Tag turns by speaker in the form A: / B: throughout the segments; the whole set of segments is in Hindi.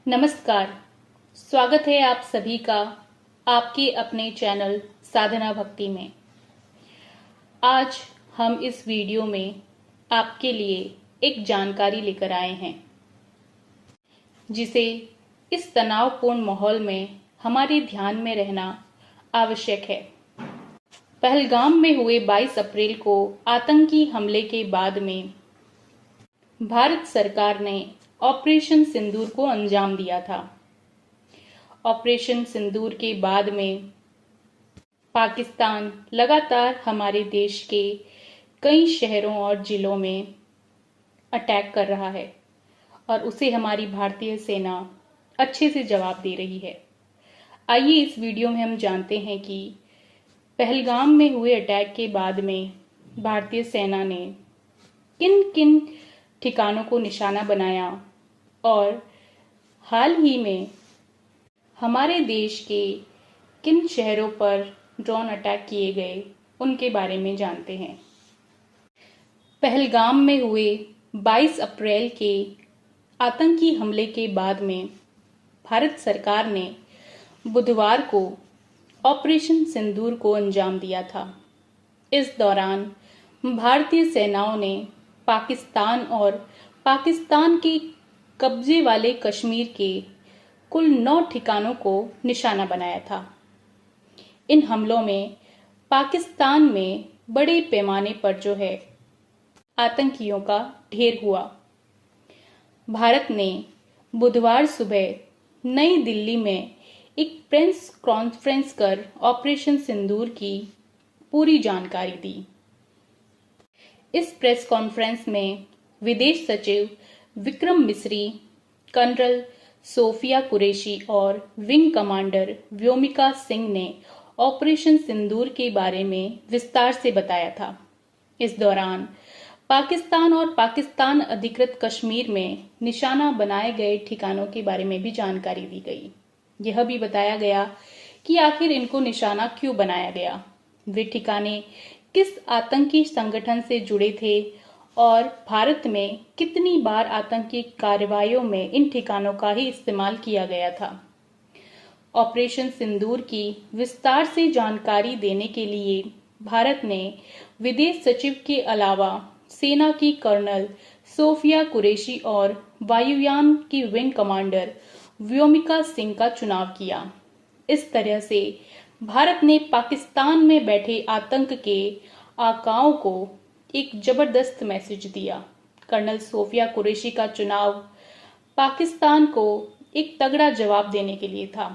A: नमस्कार। स्वागत है आप सभी का आपके अपने चैनल साधना भक्ति में। आज हम इस वीडियो में आपके लिए एक जानकारी लेकर आए हैं जिसे इस तनावपूर्ण माहौल में हमारे ध्यान में रहना आवश्यक है। पहलगाम में हुए 22 अप्रैल को आतंकी हमले के बाद में भारत सरकार ने ऑपरेशन सिंदूर को अंजाम दिया था। ऑपरेशन सिंदूर के बाद में पाकिस्तान लगातार हमारे देश के कई शहरों और जिलों में अटैक कर रहा है और उसे हमारी भारतीय सेना अच्छे से जवाब दे रही है। आइए इस वीडियो में हम जानते हैं कि पहलगाम में हुए अटैक के बाद में भारतीय सेना ने किन किन ठिकानों को निशाना बनाया और हाल ही में हमारे देश के किन शहरों पर ड्रोन अटैक किए गए उनके बारे में जानते हैं। पहलगाम में हुए 22 अप्रैल के आतंकी हमले के बाद में भारत सरकार ने बुधवार को ऑपरेशन सिंदूर को अंजाम दिया था। इस दौरान भारतीय सेनाओं ने पाकिस्तान और पाकिस्तान के कब्जे वाले कश्मीर के कुल 9 ठिकानों को निशाना बनाया था। इन हमलों में पाकिस्तान में बड़े पैमाने पर जो है आतंकियों का ढेर हुआ। भारत ने बुधवार सुबह नई दिल्ली में एक प्रेस कॉन्फ्रेंस कर ऑपरेशन सिंदूर की पूरी जानकारी दी। इस प्रेस कॉन्फ्रेंस में विदेश सचिव विक्रम मिस्री, कर्नल सोफिया कुरैशी और विंग कमांडर व्योमिका सिंह ने ऑपरेशन सिंदूर के बारे में विस्तार से बताया था। इस दौरान पाकिस्तान और पाकिस्तान अधिकृत कश्मीर में निशाना बनाए गए ठिकानों के बारे में भी जानकारी दी गई। यह भी बताया गया कि आखिर इनको निशाना क्यों बनाया गया, वे ठिकाने किस आतंकी संगठन से जुड़े थे और भारत में कितनी बार आतंकी कार्रवाइयों में इन ठिकानों का ही इस्तेमाल किया गया था। ऑपरेशन सिंदूर की विस्तार से जानकारी देने के लिए भारत ने विदेश सचिव के अलावा सेना की कर्नल सोफिया कुरैशी और वायुयान की विंग कमांडर व्योमिका सिंह का चुनाव किया। इस तरह से भारत ने पाकिस्तान में बैठे आतंक के आकाओं को एक जबरदस्त मैसेज दिया। कर्नल सोफिया कुरैशी का चुनाव पाकिस्तान को एक तगड़ा जवाब देने के लिए था।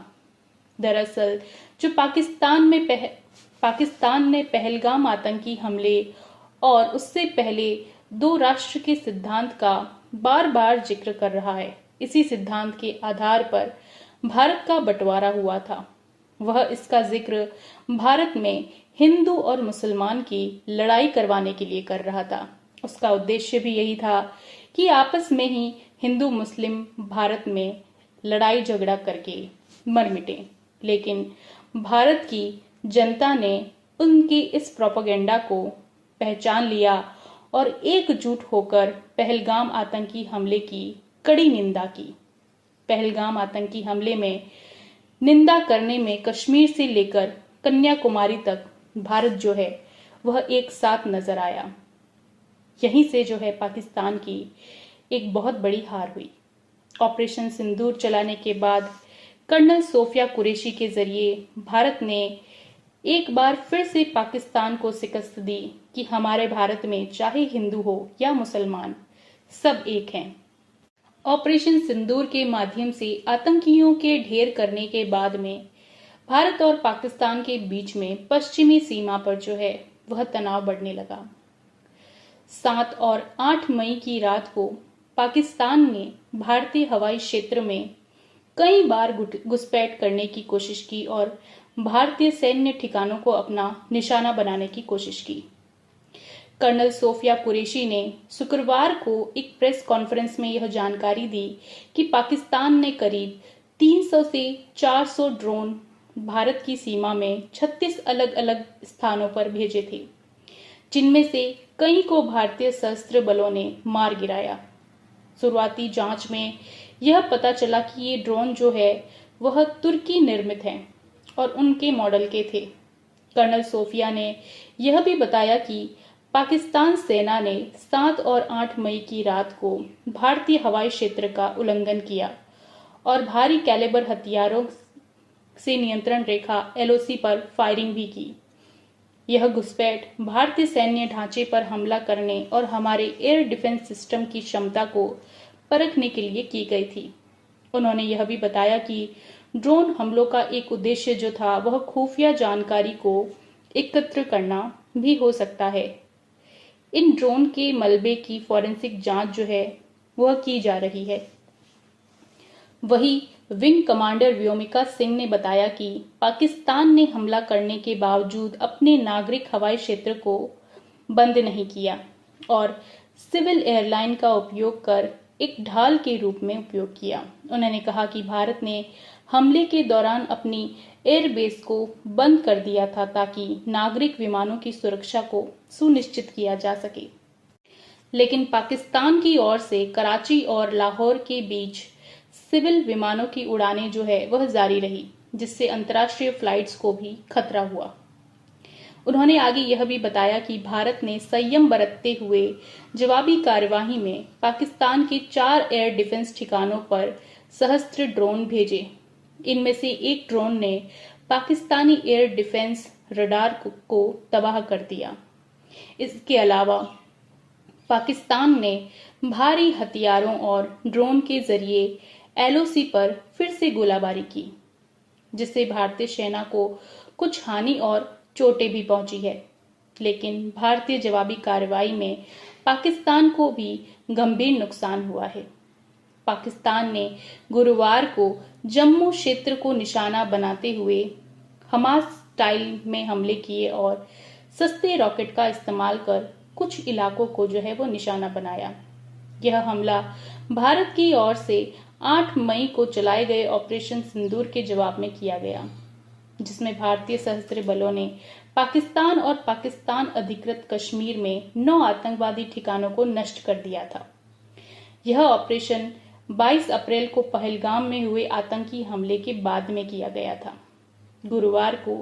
A: दरअसल जो पाकिस्तान ने पहलगाम आतंकी हमले और उससे पहले 2 राष्ट्र के सिद्धांत का बार बार जिक्र कर रहा है। इसी सिद्धांत के आधार पर भारत का बंटवारा हुआ था। वह इसका जिक्र भारत में हिंदू और मुसलमान की लड़ाई करवाने के लिए कर रहा था। उसका उद्देश्य भी यही था कि आपस में ही हिंदू मुस्लिम भारत में लड़ाई झगड़ा करके मर मिटे। लेकिन भारत की जनता ने उनकी इस प्रोपेगेंडा को पहचान लिया और एकजुट होकर पहलगाम आतंकी हमले की कड़ी निंदा की। पहलगाम आतंकी हमले में निंदा करने में कश्मीर से लेकर कन्याकुमारी तक भारत जो है वह एक साथ नजर आया। यहीं से जो है पाकिस्तान की एक बहुत बड़ी हार हुई। ऑपरेशन सिंदूर चलाने के बाद कर्नल सोफिया कुरैशी के जरिए भारत ने एक बार फिर से पाकिस्तान को शिकस्त दी कि हमारे भारत में चाहे हिंदू हो या मुसलमान सब एक हैं। ऑपरेशन सिंदूर के माध्यम से आतंकियों के ढेर करने के बाद में भारत और पाकिस्तान के बीच में पश्चिमी सीमा पर जो है वह तनाव बढ़ने लगा। 7 और 8 मई की रात को पाकिस्तान ने भारतीय हवाई क्षेत्र में कई बार घुसपैठ करने की कोशिश की और भारतीय सैन्य ठिकानों को अपना निशाना बनाने की कोशिश की। कर्नल सोफिया कुरैशी ने शुक्रवार को एक प्रेस कॉन्फ्रेंस में यह जानकारी दी कि पाकिस्तान ने करीब 300 से 400 ड्रोन भारत की सीमा में 36 अलग अलग स्थानों पर भेजे थे, जिनमें से कई को भारतीय सशस्त्र बलों ने मार गिराया। शुरुआती जांच में यह पता चला कि ये ड्रोन जो है वह तुर्की निर्मित हैं और उनके मॉडल के थे। कर्नल सोफिया ने यह भी बताया कि पाकिस्तान सेना ने 7 और 8 मई की रात को भारतीय हवाई क्षेत्र का उल्लंघन किया और भारी कैलिबर हथियारों से नियंत्रण रेखा एलओसी पर फायरिंग भी की। यह घुसपैठ भारतीय सैन्य ढांचे पर हमला करने और हमारे एयर डिफेंस सिस्टम की क्षमता को परखने के लिए की गई थी। उन्होंने यह भी बताया कि ड्रोन हमलों का एक उद्देश्य जो था वह खुफिया जानकारी को एकत्र करना भी हो सकता है। इन ड्रोन के मलबे की फॉरेंसिक जांच जो है वह की जा रही है। वही विंग कमांडर व्योमिका सिंह ने बताया कि पाकिस्तान ने हमला करने के बावजूद अपने नागरिक हवाई क्षेत्र को बंद नहीं किया और सिविल एयरलाइन का उपयोग कर एक ढाल के रूप में उपयोग किया। उन्होंने कहा कि भारत ने हमले के दौरान अपनी एयरबेस को बंद कर दिया था ताकि नागरिक विमानों की सुरक्षा को सुनिश्चित किया जा सके। लेकिन पाकिस्तान की ओर से कराची और लाहौर के बीच सिविल विमानों की उड़ानें जो है वह जारी रही, जिससे अंतर्राष्ट्रीय फ्लाइट्स को भी खतरा हुआ। उन्होंने आगे यह भी बताया कि भारत ने संयम बरतते हुए जवाबी कार्यवाही में पाकिस्तान के 4 एयर डिफेंस ठिकानों पर सहस्त्र ड्रोन भेजे। इनमें से एक ड्रोन ने पाकिस्तानी एयर डिफेंस रडार को तबाह कर दिया। इसके अलावा पाकिस्तान ने भारी हथियारों और ड्रोन के जरिए एलओसी पर फिर से गोलाबारी की, जिससे भारतीय सेना को कुछ हानि और चोटें भी पहुंची है। लेकिन भारतीय जवाबी कार्रवाई में पाकिस्तान को भी गंभीर नुकसान हुआ है। पाकिस्तान ने गुरुवार को जम्मू क्षेत्र को निशाना बनाते हुए हमास स्टाइल में हमले किए और सस्ते रॉकेट का इस्तेमाल कर कुछ इलाकों को जो है वो निशाना बनाया। यह हमला भारत की ओर से 8 मई को चलाए गए ऑपरेशन सिंदूर के जवाब में किया गया, जिसमें भारतीय सशस्त्र बलों ने पाकिस्तान और पाकिस्तान अधिकृत कश्मीर में 9 आतंकवादी ठिकानों को नष्ट कर दिया था। यह ऑपरेशन 22 अप्रैल को पहलगाम में हुए आतंकी हमले के बाद में किया गया था। गुरुवार को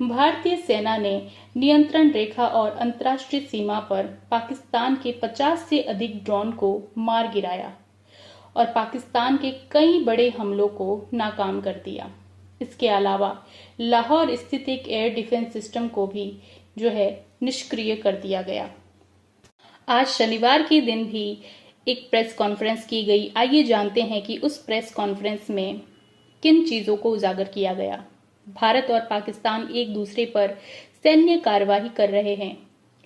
A: भारतीय सेना ने नियंत्रण रेखा और अंतर्राष्ट्रीय सीमा पर पाकिस्तान के 50 से अधिक ड्रोन को मार गिराया और पाकिस्तान के कई बड़े हमलों को नाकाम कर दिया। इसके अलावा लाहौर स्थित एक एयर डिफेंस सिस्टम को भी जो है निष्क्रिय कर दिया गया। आज शनिवार के दिन भी एक प्रेस कॉन्फ्रेंस की गई। आइए जानते हैं कि उस प्रेस कॉन्फ्रेंस में किन चीजों को उजागर किया गया। भारत और पाकिस्तान एक दूसरे पर सैन्य कार्यवाही कर रहे हैं।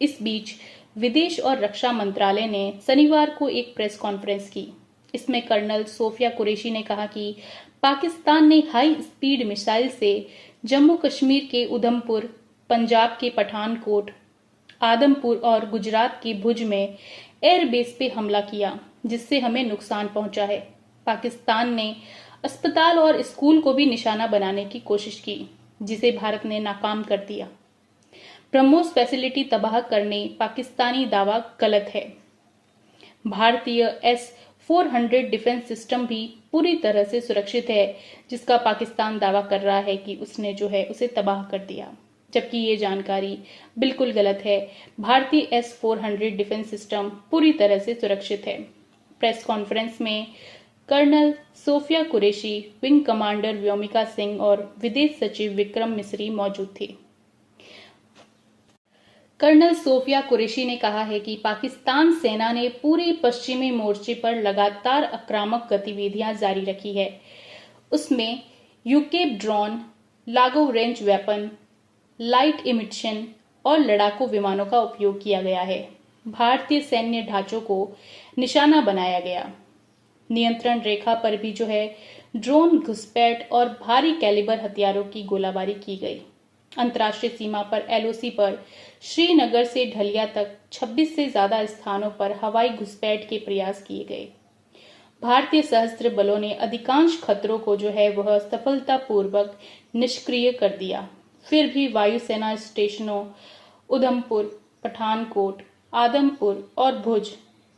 A: इस बीच विदेश और रक्षा मंत्रालय ने शनिवार को एक प्रेस कॉन्फ्रेंस की। इसमें कर्नल सोफिया कुरैशी ने कहा कि पाकिस्तान ने हाई स्पीड मिसाइल से जम्मू कश्मीर के उधमपुर, पंजाब के पठानकोट, आदमपुर और गुजरात के भुज में एयरबेस पे हमला किया, जिससे हमें नुकसान पहुंचा है। पाकिस्तान ने अस्पताल और स्कूल को भी निशाना बनाने की कोशिश की, जिसे भारत ने नाकाम कर दिया। ब्रह्मोस फैसिलिटी तबाह करने पाकिस्तानी दावा गलत है। भारतीय S-400 डिफेंस सिस्टम भी पूरी तरह से सुरक्षित है, जिसका पाकिस्तान दावा कर रहा है कि उसने जो है उसे तबाह कर दिया, जबकि ये जानकारी बिल्कुल गलत है। भारतीय S-400 डिफेंस सिस्टम पूरी तरह से सुरक्षित है। प्रेस कॉन्फ्रेंस में colonel Sofiya Qureshi, wing commander Vyomika Singh और विदेश सचिव विक्रम मिस्री मौजूद थे। कर्नल सोफिया कुरैशी ने कहा है कि पाकिस्तान सेना ने पूरे पश्चिमी मोर्चे पर लगातार आक्रामक गतिविधियां जारी रखी है। उसमें यूकेप ड्रोन, लागो रेंज वेपन, लाइट इमिशन और लड़ाकू विमानों का उपयोग किया गया है। भारतीय सैन्य ढांचों को निशाना बनाया गया। नियंत्रण रेखा पर भी जो है ड्रोन घुसपैठ और भारी कैलिबर हथियारों की गोलाबारी की गई। अंतर्राष्ट्रीय सीमा पर एलओसी पर श्रीनगर से ढलिया तक 26 से ज्यादा स्थानों पर हवाई घुसपैठ के प्रयास किए गए। भारतीय सशस्त्र बलों ने अधिकांश खतरों को जो है वह सफलतापूर्वक निष्क्रिय कर दिया। फिर भी वायुसेना स्टेशनों उधमपुर, पठानकोट, आदमपुर और भुज,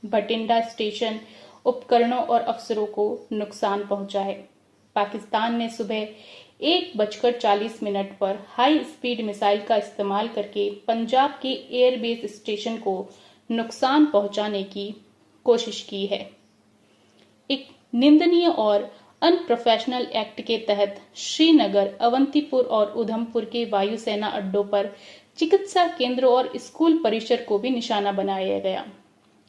A: भटिंडा स्टेशन उपकरणों और अफसरों को नुकसान पहुंचा है। पाकिस्तान ने सुबह 1:40 पर हाई स्पीड मिसाइल का इस्तेमाल करके पंजाब के एयरबेस स्टेशन को नुकसान पहुंचाने की कोशिश की है। एक निंदनीय और अनप्रोफेशनल एक्ट के तहत श्रीनगर, अवंतीपुर और उधमपुर के वायुसेना अड्डों पर चिकित्सा केंद्रों और स्कूल परिसर को भी निशाना बनाया गया।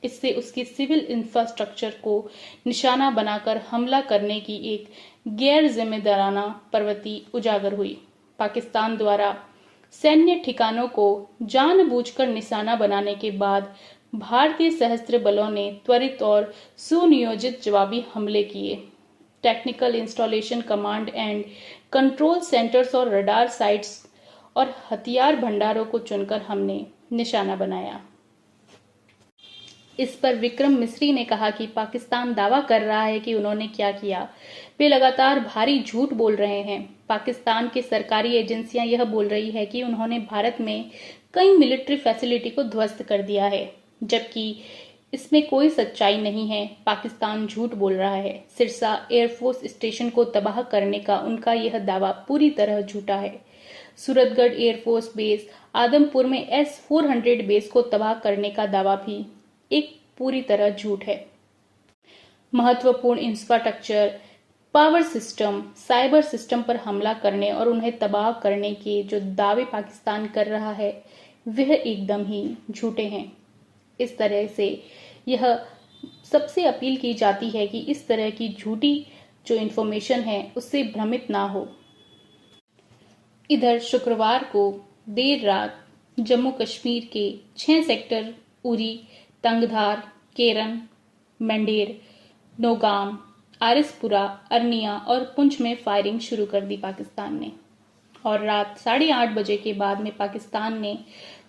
A: इससे उसकी सिविल इंफ्रास्ट्रक्चर को निशाना बनाकर हमला करने की एक गैर जिम्मेदाराना प्रवृत्ति उजागर हुई। पाकिस्तान द्वारा सैन्य ठिकानों को जानबूझकर निशाना बनाने के बाद भारतीय सशस्त्र बलों ने त्वरित और सुनियोजित जवाबी हमले किए। Technical installation, command and control centres और रडार साइट्स और हथियार भंडारों को चुनकर हमने निशाना बनाया। इस पर विक्रम मिस्री ने कहा कि पाकिस्तान दावा कर रहा है कि उन्होंने क्या किया। वे लगातार भारी झूठ बोल रहे हैं। पाकिस्तान की सरकारी एजेंसियां यह बोल रही है कि उन्होंने भारत में कई मिलिट्री फैसिलिटी को ध्वस्त कर दिया है, जबकि इसमें कोई सच्चाई नहीं है। पाकिस्तान झूठ बोल रहा है। सिरसा एयरफोर्स स्टेशन को तबाह करने का उनका यह दावा पूरी तरह झूठा है। सूरतगढ़ एयरफोर्स बेस, आदमपुर में S-400 बेस को तबाह करने का दावा भी एक पूरी तरह झूठ है। महत्वपूर्ण infrastructure, power system, cyber system पर हमला करने और उन्हें तबाह करने के जो दावे पाकिस्तान कर रहा है वह एकदम ही झूठे हैं। इस तरह से यह सबसे अपील की जाती है कि इस तरह की झूठी जो इंफॉर्मेशन है उससे भ्रमित ना हो। इधर शुक्रवार को देर रात जम्मू कश्मीर के 6 सेक्टर उरी, तंगधार, केरन, मंडेर, नौगाम, आरिसपुरा, अरनिया और पुंछ में फायरिंग शुरू कर दी पाकिस्तान ने। और रात 8:30 बजे के बाद में पाकिस्तान ने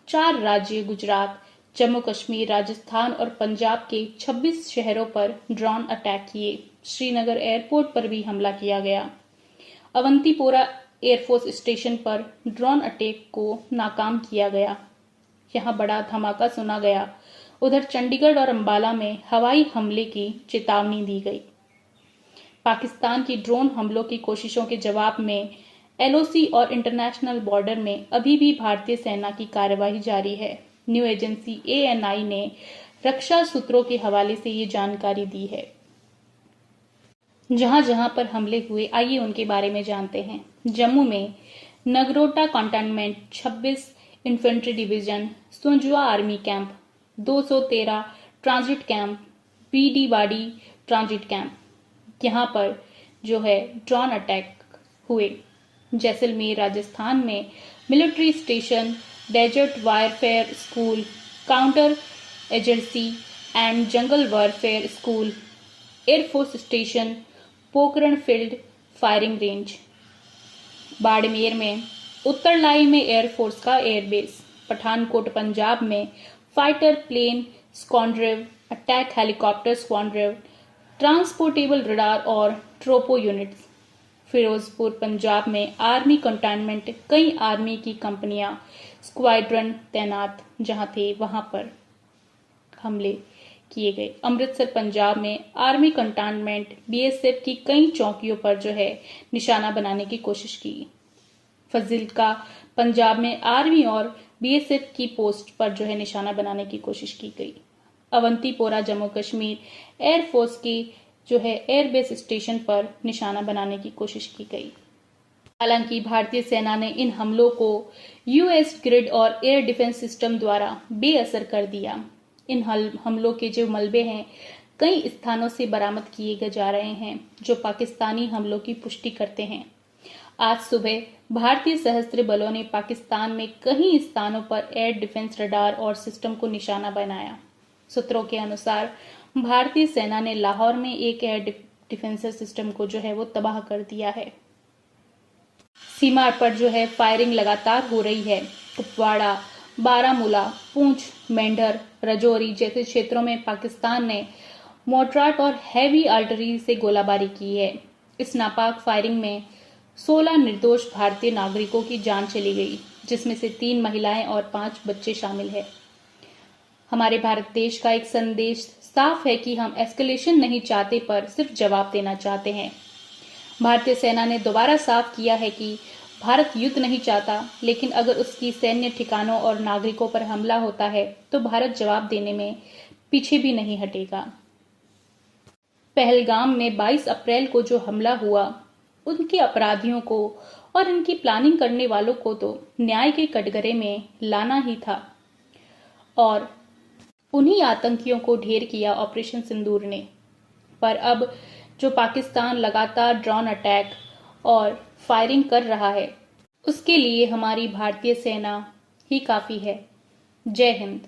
A: 4 राज्य गुजरात, जम्मू कश्मीर, राजस्थान और पंजाब के 26 शहरों पर ड्रोन अटैक किए। श्रीनगर एयरपोर्ट पर भी हमला किया गया। अवंतीपोरा एयरफोर्स स्टेशन पर ड्रोन अटैक को नाकाम किया गया। यहां बड़ा धमाका सुना गया। उधर चंडीगढ़ और अंबाला में हवाई हमले की चेतावनी दी गई। पाकिस्तान की ड्रोन हमलों की कोशिशों के जवाब में LOC और इंटरनेशनल बॉर्डर में अभी भी भारतीय सेना की कार्यवाही जारी है। न्यू एजेंसी ANI ने रक्षा सूत्रों के हवाले से ये जानकारी दी है। जहां जहां पर हमले हुए, आइए उनके बारे में जानते हैं। जम्मू में Nagrota cantonment, 26 infantry division, Sunjuwan army camp, 213 transit camp, BD Bari transit camp, यहाँ पर जो है ड्रोन अटैक हुए। जैसलमेर राजस्थान में military station, desert warfare school, counter agency and jungle warfare school, air force station, Pokhran field firing range. Barmer में उत्तरलाई में एयरफोर्स का एयरबेस, पठानकोट पंजाब में fighter plane squadron, attack helicopter squadron, transportable radar और ट्रोपो यूनिट्स। फिरोजपुर पंजाब में आर्मी कंटेनमेंट, कई आर्मी की कंपनियां, स्क्वाड्रन तैनात जहां थे वहां पर हमले किए गए। अमृतसर पंजाब में आर्मी कंटेनमेंट, BSF की कई चौकियों पर जो है निशाना बनाने की कोशिश की। फजिल्का पंजाब में आर्मी और BSF की पोस्ट पर जो है निशाना बनाने की कोशिश की गई। अवंतीपोरा जम्मू कश्मीर एयरफोर्स की जो है एयरबेस स्टेशन पर निशाना बनाने की कोशिश की गई। हालांकि भारतीय सेना ने इन हमलों को US ग्रिड और एयर डिफेंस सिस्टम द्वारा बेअसर कर दिया। इन हमलों के जो मलबे हैं कई स्थानों से बरामद किए जा रहे हैं जो पाकिस्तानी हमलों की पुष्टि करते हैं। आज सुबह भारतीय सशस्त्र बलों ने पाकिस्तान में कई स्थानों पर एयर डिफेंस रडार और सिस्टम को निशाना बनाया। सूत्रों के अनुसार भारतीय सेना ने लाहौर में एक एयर डिफेंस सिस्टम को जो है वो तबाह कर दिया है। सीमा पर जो है फायरिंग लगातार हो रही है। कुपवाड़ा, बारामूला, पुंछ, मेंढर, राजौरी जैसे क्षेत्रों में पाकिस्तान ने मोर्टार और हैवी आर्टिलरी से गोलाबारी की है। इस नापाक फायरिंग में 16 निर्दोष भारतीय नागरिकों की जान चली गई, जिसमें से 3 महिलाएं और 5 बच्चे शामिल हैं। हमारे भारत देश का एक संदेश साफ है कि हम एस्केलेशन नहीं चाहते पर सिर्फ जवाब देना चाहते हैं। भारतीय सेना ने दोबारा साफ किया है कि भारत युद्ध नहीं चाहता, लेकिन अगर उसकी सैन्य ठिकानों और नागरिकों पर हमला होता है तो भारत जवाब देने में पीछे भी नहीं हटेगा। पहलगाम में 22 अप्रैल को जो हमला हुआ, उनके अपराधियों को और इनकी प्लानिंग करने वालों को तो न्याय के कटघरे में लाना ही था और उन्हीं आतंकियों को ढेर किया ऑपरेशन सिंदूर ने। पर अब जो पाकिस्तान लगातार ड्रोन अटैक और फायरिंग कर रहा है, उसके लिए हमारी भारतीय सेना ही काफी है। जय हिंद।